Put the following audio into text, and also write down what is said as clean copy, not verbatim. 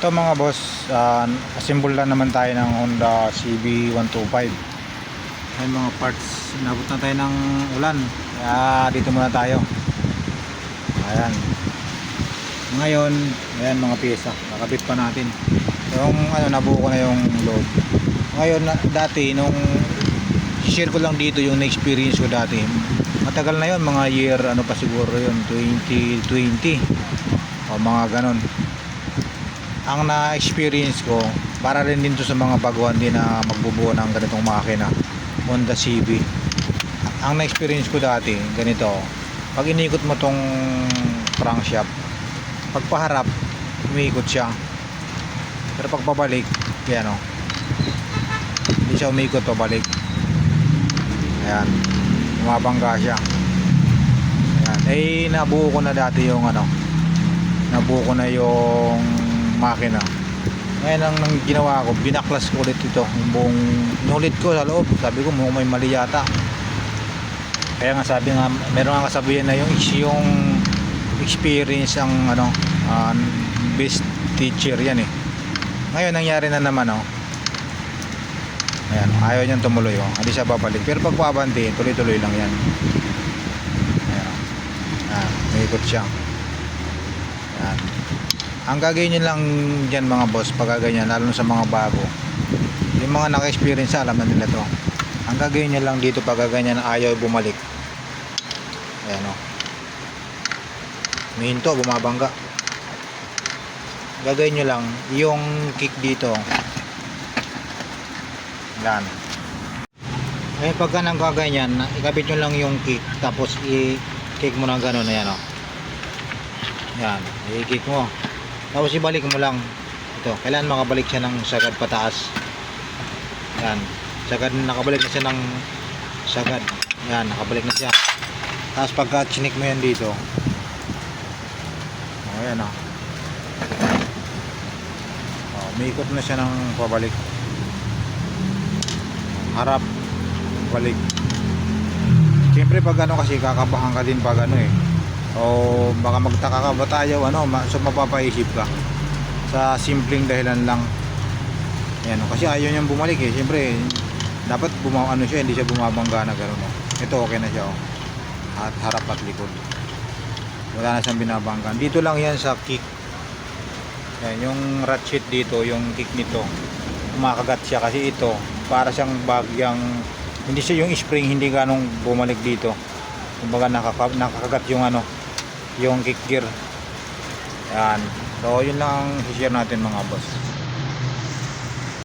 Ito mga boss, assemble na naman tayo ng Honda CB125. May mga parts, nabot na tayo ng ulan, kaya dito muna tayo. Ayan. Ngayon, ayan mga pyesa, nakabit pa natin. Yung nabuo ko na yung load. Ngayon, dati nung share ko lang dito yung na-experience ko dati. Matagal na yon, mga year pa siguro yun, 2020 o mga ganon. Ang na-experience ko, para rin din to sa mga baguhan din na magbubuo ng ganitong makina, Honda CB. Ang na-experience ko dati, ganito, pag inikot mo tong crankshaft, pagpaharap, umiikot siya. Pero pag pabalik, yan o, hindi siya umiikot pabalik. Ayan, bumabangga siya. Ayan, nabuo ko na dati yung nabuo ko na yung makina. Ngayon ang ginawa ko, binaklas ko ulit ito, yung buong inulit ko sa loob. Sabi ko may mali yata, kaya nga sabi nga, meron nga kasabihan na yung experience ang best teacher yan eh. Ngayon nangyari na naman ayan, ayaw niyang tumuloy hindi siya babalik, pero pag pabanti tuloy-tuloy lang yan. Ayan, may ikot siya. Ayan. Ang gagawin nyo lang dyan mga boss, pag ganyan, lalo sa mga bago, yung mga naka-experience, alam na nila to. Ang gagawin nyo lang dito pag ganyan, ayaw bumalik. Ayan minto, bumabangga. Gagawin nyo lang yung kick dito. Yan. Pagka nang gaganyan, ikabit nyo lang yung kick, tapos i-kick mo na gano'n. Ayan yan, i-kick mo, tapos ibalik mo lang ito. Kailangan makabalik siya ng sagad pataas. Yan, sagad, nakabalik na siya ng sagad. Yan, nakabalik na siya. Tapos pagka chinik mo yan dito, ayan umiikot na siya ng pabalik, harap, balik. Siyempre pag kasi kakabahan ka din pag o baka magtaka ka ba tayo so mapapaisip ka sa simpleng dahilan lang. Ayan, kasi ayaw niyang bumalik siyempre dapat siya, hindi siya bumabangga na gano'n Ito okay na siya at harap at likod, wala na siyang binabangga. Dito lang yan sa kick. Ayan, yung ratchet dito, yung kick nito, kumakagat siya kasi ito para siyang bagyang, hindi siya yung spring, hindi ganong bumalik dito. Kumbaga nakakagat yung kick gear. Ayan. So yun lang ang i-share natin mga boss.